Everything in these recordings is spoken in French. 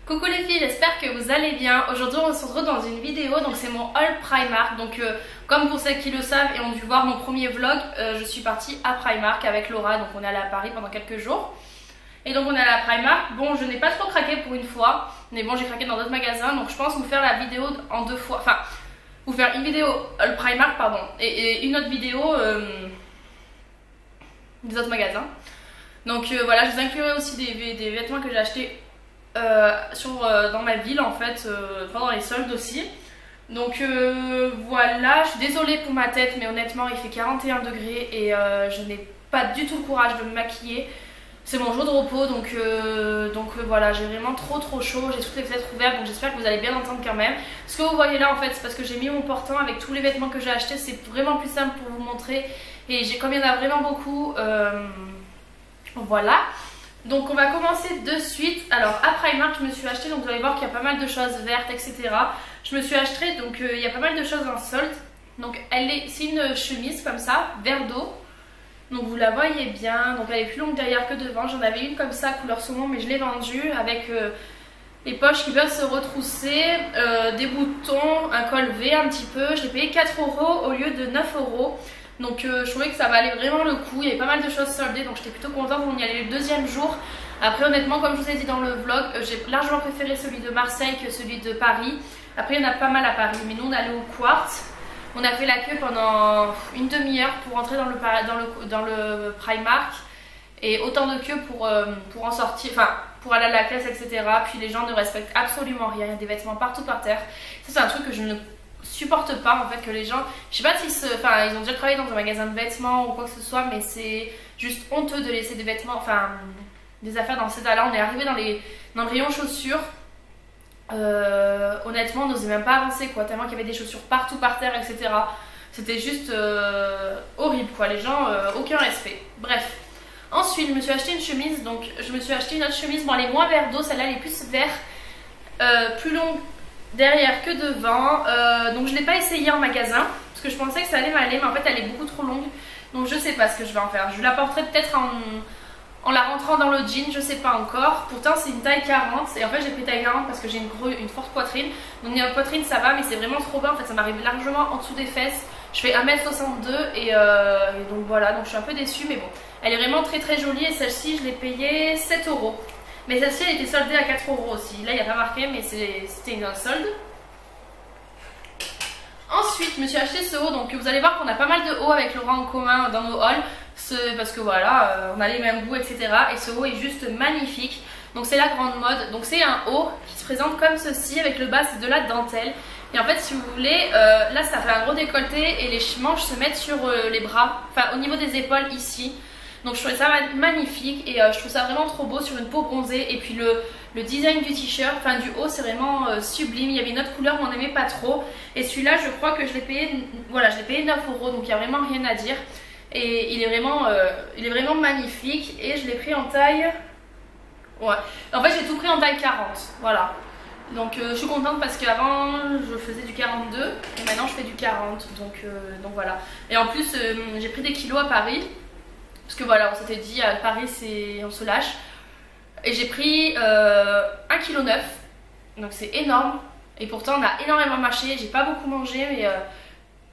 Coucou les filles, j'espère que vous allez bien. Aujourd'hui on se retrouve dans une vidéo, donc c'est mon haul Primark. Donc comme pour celles qui le savent et ont dû voir mon premier vlog, je suis partie à Primark avec Laura. Donc on est allé à Paris pendant quelques jours. Et donc on est allé à Primark. Bon, je n'ai pas trop craqué pour une fois, mais bon, j'ai craqué dans d'autres magasins. Donc je pense vous faire la vidéo en deux fois. Enfin, vous faire une vidéo haul Primark, pardon, et une autre vidéo des autres magasins. Donc voilà, je vous inclurai aussi des vêtements que j'ai achetés dans ma ville en fait, pendant les soldes aussi. Donc voilà, je suis désolée pour ma tête, mais honnêtement il fait 41 degrés et je n'ai pas du tout le courage de me maquiller. C'est mon jour de repos, donc voilà, j'ai vraiment trop chaud, j'ai toutes les fenêtres ouvertes, donc j'espère que vous allez bien entendre quand même. Ce que vous voyez là en fait, c'est parce que j'ai mis mon portant avec tous les vêtements que j'ai achetés, c'est vraiment plus simple pour vous montrer. Et comme il y en a vraiment beaucoup, voilà. Donc on va commencer de suite. Alors à Primark je me suis acheté, donc vous allez voir qu'il y a pas mal de choses vertes, etc. Je me suis acheté, donc il y a pas mal de choses en solde. Donc c'est une chemise comme ça, vert d'eau. Donc vous la voyez bien, donc elle est plus longue derrière que devant. J'en avais une comme ça couleur saumon, mais je l'ai vendue avec les poches qui peuvent se retrousser, des boutons, un col V un petit peu. Je l'ai payé 4 € au lieu de 9 €. Donc je trouvais que ça valait vraiment le coup. Il y avait pas mal de choses soldées, donc j'étais plutôt contente. On y allait le deuxième jour. Après honnêtement, comme je vous ai dit dans le vlog, j'ai largement préféré celui de Marseille que celui de Paris. Après il y en a pas mal à Paris, mais nous on allait au Quartz. On a fait la queue pendant une demi-heure pour entrer dans le Primark. Et autant de queue pour en sortir, enfin pour aller à la caisse, etc. Puis les gens ne respectent absolument rien. Il y a des vêtements partout par terre. Ça c'est un truc que je ne supporte pas en fait, que les gens, je sais pas si ils ont déjà travaillé dans un magasin de vêtements ou quoi que ce soit, mais c'est juste honteux de laisser des vêtements, enfin des affaires dans cet état-là. On est arrivé dans le rayon chaussures, honnêtement on n'osait même pas avancer quoi, tellement qu'il y avait des chaussures partout par terre, etc. C'était juste horrible quoi, les gens, aucun respect. Bref, ensuite je me suis acheté une chemise, donc je me suis acheté une autre chemise, bon elle est moins vert d'eau, celle-là elle est plus vert, plus longue derrière que devant. Donc je l'ai pas essayé en magasin parce que je pensais que ça allait m'aller, mais en fait elle est beaucoup trop longue, donc je sais pas ce que je vais en faire. Je la porterai peut-être en la rentrant dans le jean, je sais pas encore. Pourtant c'est une taille 40 et en fait j'ai pris taille 40 parce que j'ai une forte poitrine. Donc niveau poitrine ça va, mais c'est vraiment trop bas en fait, ça m'arrive largement en dessous des fesses. Je fais 1m62 et donc voilà, donc je suis un peu déçue, mais bon elle est vraiment très jolie. Et celle-ci je l'ai payée 7 €. Mais celle-ci elle était soldée à 4 € aussi. Là il n'y a pas marqué, mais c'était une solde. Ensuite je me suis acheté ce haut. Donc vous allez voir qu'on a pas mal de hauts avec Laura en commun dans nos hauls, parce que voilà, on a les mêmes goûts, etc. Et ce haut est juste magnifique. Donc c'est la grande mode. Donc c'est un haut qui se présente comme ceci. Avec le bas c'est de la dentelle. Et en fait si vous voulez, là ça fait un gros décolleté et les manches se mettent sur les bras, enfin au niveau des épaules ici. Donc je trouvais ça magnifique et je trouve ça vraiment trop beau sur une peau bronzée. Et puis le design du t-shirt, enfin du haut, c'est vraiment sublime. Il y avait une autre couleur mais on n'aimait pas trop. Et celui-là je crois que je l'ai payé, voilà, je l'ai payé 9 €, donc il n'y a vraiment rien à dire. Et il est vraiment magnifique. Et je l'ai pris en taille, ouais, en fait j'ai tout pris en taille 40, voilà. Donc je suis contente parce qu'avant je faisais du 42 et maintenant je fais du 40, donc voilà. Et en plus j'ai pris des kilos à Paris. Parce que voilà, on s'était dit à Paris on se lâche. Et j'ai pris 1,9 kg. Donc c'est énorme. Et pourtant on a énormément marché. J'ai pas beaucoup mangé, mais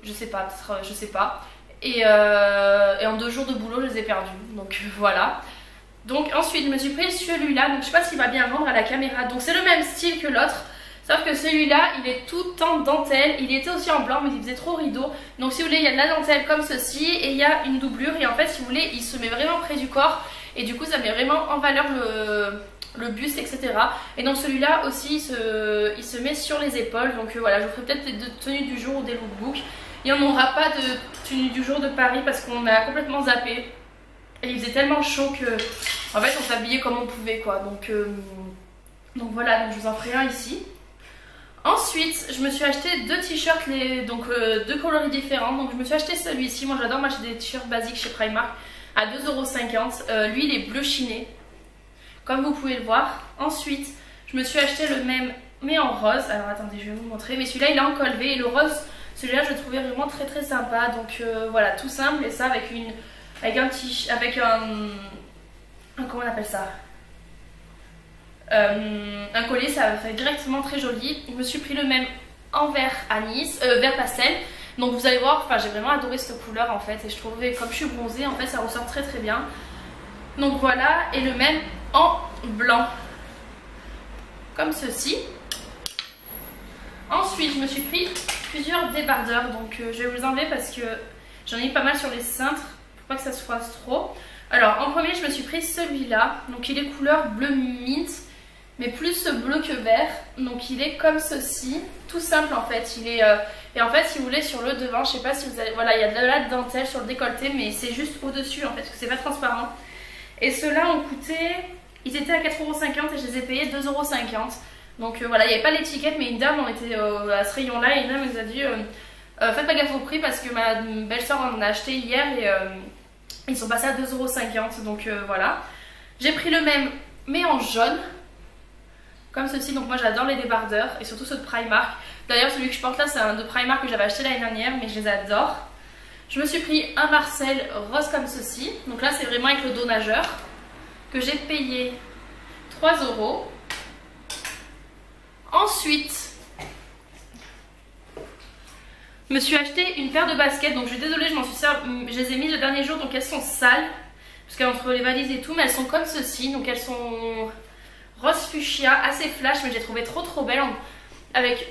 je sais pas, je sais pas. Et en 2 jours de boulot je les ai perdus. Donc voilà. Donc ensuite je me suis pris celui-là. Donc je sais pas s'il va bien rendre à la caméra. Donc c'est le même style que l'autre. Sauf que celui-là, il est tout en dentelle. Il était aussi en blanc, mais il faisait trop rideau. Donc si vous voulez, il y a de la dentelle comme ceci. Et il y a une doublure. Et en fait, si vous voulez, il se met vraiment près du corps. Et du coup, ça met vraiment en valeur le buste, etc. Et donc celui-là aussi, il se met sur les épaules. Donc voilà, je vous ferai peut-être des tenues du jour ou des lookbooks. Et on n'aura pas de tenue du jour de Paris parce qu'on a complètement zappé. Et il faisait tellement chaud que, en fait, on s'habillait comme on pouvait, quoi. Donc voilà, donc je vous en ferai un ici. Ensuite, je me suis acheté 2 t-shirts, donc 2 coloris différents. Donc je me suis acheté celui-ci. Moi j'adore m'acheter des t-shirts basiques chez Primark à 2,50 €. Lui il est bleu chiné, comme vous pouvez le voir. Ensuite, je me suis acheté le même mais en rose. Alors attendez, je vais vous montrer. Mais celui-là il est en col V et le rose, celui-là je le trouvais vraiment très sympa. Donc voilà, tout simple. Et ça avec un comment on appelle ça, un collier, ça fait directement très joli. Je me suis pris le même en vert anis, vert pastel. Donc vous allez voir, enfin j'ai vraiment adoré cette couleur en fait, et je trouvais comme je suis bronzée en fait ça ressort très très bien. Donc voilà, et le même en blanc, comme ceci. Ensuite je me suis pris plusieurs débardeurs, donc je vais vous les enlever parce que j'en ai eu pas mal sur les cintres, pour pas que ça se froisse trop. Alors en premier je me suis pris celui-là, donc il est couleur bleu mint, mais plus bleu que vert, donc il est comme ceci, tout simple en fait. Il est et en fait si vous voulez sur le devant, je sais pas si vous avez, voilà il y a de la dentelle sur le décolleté, mais c'est juste au dessus en fait, parce que c'est pas transparent. Et ceux-là ont coûté, ils étaient à 4,50 € et je les ai payés 2,50 €. Donc voilà, il n'y avait pas l'étiquette, mais une dame on était à ce rayon là et une dame nous a dit faites pas gaffe au prix parce que ma belle-soeur en a acheté hier et ils sont passés à 2,50 €. Donc voilà, j'ai pris le même mais en jaune, comme ceci. Donc moi j'adore les débardeurs et surtout ceux de Primark. D'ailleurs celui que je porte là c'est un de Primark que j'avais acheté l'année dernière, mais je les adore. Je me suis pris un Marcel rose comme ceci. Donc là c'est vraiment avec le dos nageur, que j'ai payé 3 €. Ensuite je me suis acheté une paire de baskets. Donc je suis désolée, je les ai mises le dernier jour, donc elles sont sales parce qu'entre les valises et tout, mais elles sont comme ceci. Donc elles sont rose fuchsia, assez flash, mais j'ai trouvé trop belle, avec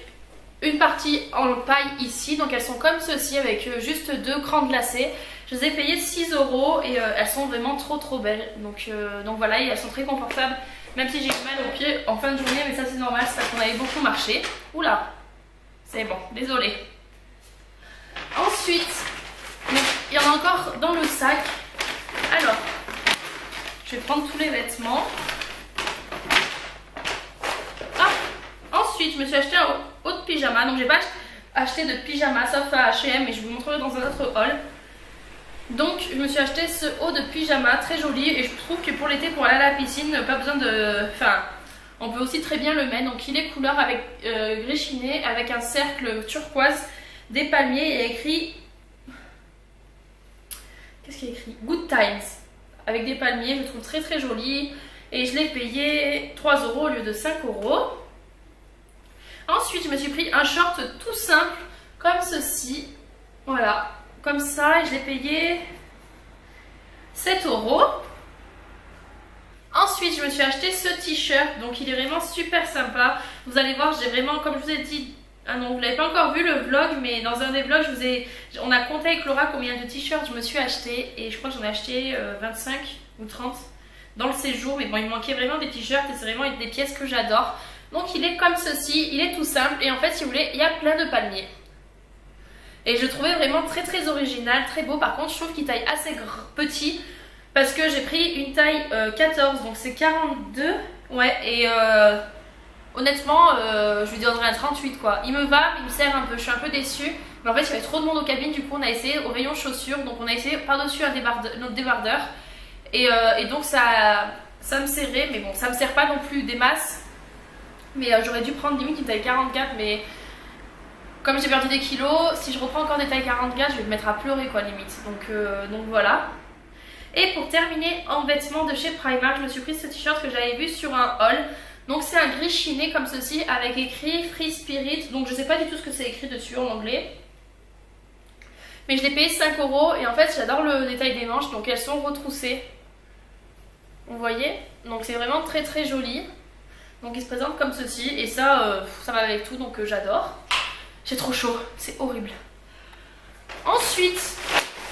une partie en paille ici. Donc elles sont comme ceci avec juste 2 crans glacés. Je les ai payées 6 € et elles sont vraiment trop belles. Donc voilà, et elles sont très confortables, même si j'ai eu mal aux pieds en fin de journée, mais ça c'est normal, c'est parce qu'on avait beaucoup marché. Oula, c'est bon, désolée. Ensuite, il y en a encore dans le sac. Alors, je vais prendre tous les vêtements. Ensuite, je me suis acheté un haut de pyjama. Donc, j'ai pas acheté de pyjama sauf à H&M, mais je vous montrerai dans un autre haul. Donc, je me suis acheté ce haut de pyjama très joli. Et je trouve que pour l'été, pour aller à la piscine, pas besoin de. Enfin, on peut aussi très bien le mettre. Donc, il est couleur avec gris chiné, avec un cercle turquoise, des palmiers et écrit. Qu'est-ce qu'il y a écrit? Good Times. Avec des palmiers, je le trouve très joli. Et je l'ai payé 3 € au lieu de 5 €. Ensuite, je me suis pris un short tout simple, comme ceci. Voilà, comme ça, et je l'ai payé 7 €. Ensuite, je me suis acheté ce t-shirt, donc il est vraiment super sympa. Vous allez voir, j'ai vraiment, comme je vous ai dit, ah non, vous l'avez pas encore vu le vlog, mais dans un des vlogs, on a compté avec Laura combien de t-shirts je me suis acheté. Et je crois que j'en ai acheté 25 ou 30 dans le séjour. Mais bon, il me manquait vraiment des t-shirts et c'est vraiment des pièces que j'adore. Donc il est comme ceci, il est tout simple et en fait si vous voulez il y a plein de palmiers. Et je le trouvais vraiment très original, très beau. Par contre je trouve qu'il taille assez petit parce que j'ai pris une taille 14, donc c'est 42. Ouais, et honnêtement je lui donnerais un 38 quoi. Il me va, il me sert un peu, je suis un peu déçue. Mais en fait il y avait trop de monde aux cabines, du coup on a essayé au rayon chaussures. Donc on a essayé par-dessus notre débardeur. Et donc ça me serrait, mais bon ça me sert pas non plus des masses. Mais j'aurais dû prendre limite une taille 44, mais comme j'ai perdu des kilos, si je reprends encore des tailles 44, je vais me mettre à pleurer quoi limite. Donc voilà. Et pour terminer en vêtements de chez Primark, je me suis pris ce t-shirt que j'avais vu sur un haul. Donc c'est un gris chiné comme ceci avec écrit Free Spirit. Donc je sais pas du tout ce que c'est écrit dessus en anglais. Mais je l'ai payé 5 € et en fait j'adore le détail des manches, donc elles sont retroussées. Vous voyez? Donc c'est vraiment très joli. Donc il se présente comme ceci et ça va avec tout, donc j'adore. J'ai trop chaud, c'est horrible. Ensuite,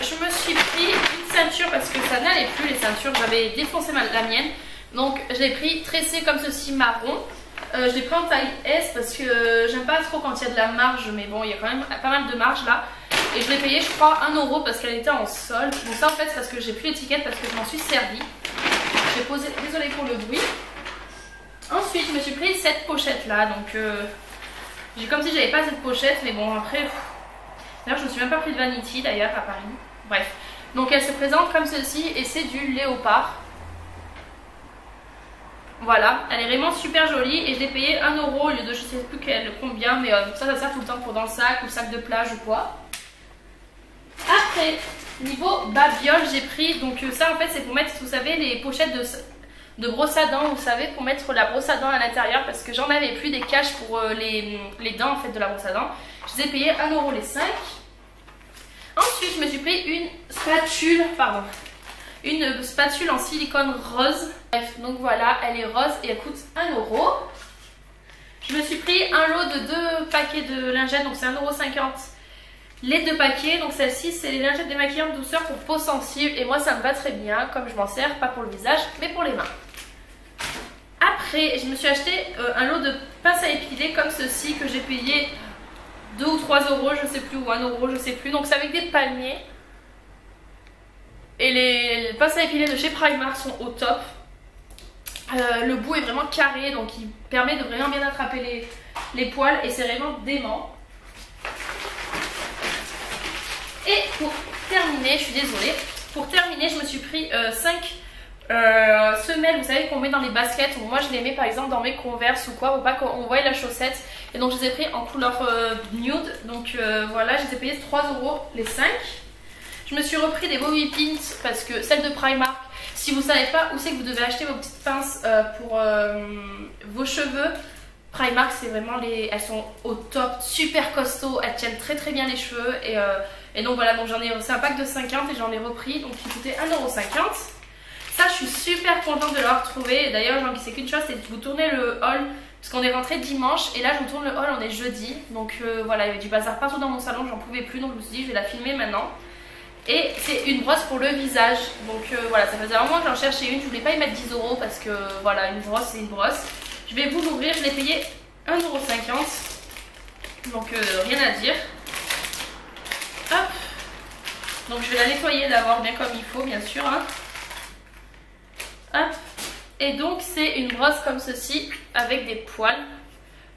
je me suis pris une ceinture parce que ça n'allait plus les ceintures, j'avais défoncé la mienne. Donc je l'ai pris tressé comme ceci marron. Je l'ai pris en taille S parce que j'aime pas trop quand il y a de la marge, mais bon il y a quand même pas mal de marge là. Et je l'ai payé je crois 1 € parce qu'elle était en solde. Donc ça en fait c'est parce que j'ai plus l'étiquette parce que je m'en suis servi. J'ai posé, désolée pour le bruit. Ensuite, je me suis pris cette pochette là, donc j'ai comme si j'avais pas cette pochette, mais bon après, d'ailleurs je me suis même pas pris de Vanity d'ailleurs à Paris, bref. Donc elle se présente comme ceci et c'est du léopard. Voilà, elle est vraiment super jolie et je l'ai payé 1 € au lieu de je sais plus combien, mais ça sert tout le temps pour dans le sac ou le sac de plage ou quoi. Après, niveau babiole, j'ai pris, donc ça en fait c'est pour mettre, vous savez, les pochettes de brosse à dents, vous savez, pour mettre la brosse à dents à l'intérieur parce que j'en avais plus des caches pour les dents en fait de la brosse à dents. Je les ai payés 1 € les 5. Ensuite je me suis pris une spatule en silicone rose. Bref, donc voilà, elle est rose et elle coûte 1 €. Je me suis pris un lot de 2 paquets de lingettes, donc c'est 1,50 € les 2 paquets. Donc celle-ci c'est les lingettes démaquillantes douceur pour peau sensible et moi ça me va très bien comme je m'en sers, pas pour le visage mais pour les mains. Après je me suis acheté un lot de pinces à épiler comme ceci que j'ai payé 2 ou 3 € je sais plus, ou 1 € je sais plus. Donc c'est avec des palmiers et les pinces à épiler de chez Primark sont au top. Le bout est vraiment carré donc il permet de vraiment bien attraper les poils et c'est vraiment dément. Et pour terminer, je suis désolée, pour terminer je me suis pris 5 semelles, vous savez qu'on met dans les baskets. Moi je les mets par exemple dans mes Converse ou quoi pour pas qu'on voie la chaussette. Et donc je les ai pris en couleur nude. Donc voilà, je les ai payés 3 € les 5. Je me suis repris des bobby pins parce que celles de Primark, si vous savez pas où c'est que vous devez acheter vos petites pinces pour vos cheveux, Primark c'est vraiment elles sont au top, super costaud, elles tiennent très très bien les cheveux et donc voilà, donc c'est un pack de 50 et j'en ai repris, donc il coûtait 1,50 €. Ça je suis super contente de l'avoir trouvé. D'ailleurs j'en sais qu'une chose, c'est que vous tournez le haul parce qu'on est rentré dimanche et là je vous tourne le haul, on est jeudi. Donc voilà, il y avait du bazar partout dans mon salon, j'en pouvais plus, donc je me suis dit je vais la filmer maintenant. Et c'est une brosse pour le visage. Donc voilà, ça faisait un moment que j'en cherchais une. Je voulais pas y mettre 10 € parce que voilà, une brosse c'est une brosse. Je vais vous l'ouvrir, je l'ai payé 1,50 €. Donc rien à dire. Hop. Donc je vais la nettoyer d'abord bien comme il faut, bien sûr. Hein. Hop. Et donc c'est une brosse comme ceci avec des poils.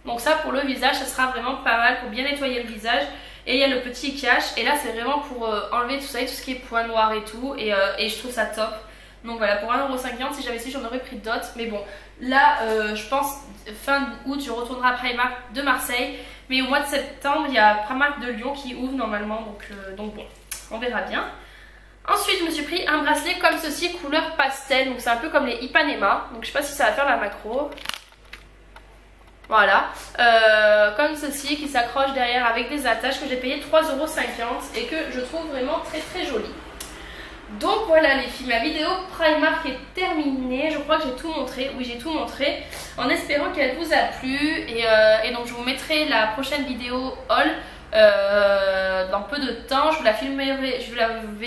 Donc ça pour le visage, ça sera vraiment pas mal pour bien nettoyer le visage. Et il y a le petit cache et là c'est vraiment pour enlever tout ça, tout ce qui est points noirs et tout et je trouve ça top. Donc voilà, pour 1,50 €, si j'avais su j'en aurais pris d'autres. Mais bon, là je pense fin août je retournerai à Primark de Marseille. Mais au mois de septembre il y a Primark de Lyon qui ouvre normalement, donc bon, on verra bien. Ensuite je me suis pris un bracelet comme ceci couleur pastel, donc c'est un peu comme les Ipanema. Donc je sais pas si ça va faire la macro. Voilà, comme ceci qui s'accroche derrière avec des attaches que j'ai payé 3,50 € et que je trouve vraiment très très joli. Donc voilà les filles, ma vidéo Primark est terminée. Je crois que j'ai tout montré, oui j'ai tout montré, en espérant qu'elle vous a plu. Et donc je vous mettrai la prochaine vidéo haul dans peu de temps. Je vais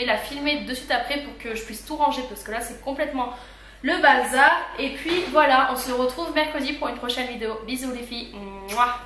la filmer de suite après pour que je puisse tout ranger parce que là c'est complètement le bazar. Et puis voilà, on se retrouve mercredi pour une prochaine vidéo. Bisous les filles. Mouah.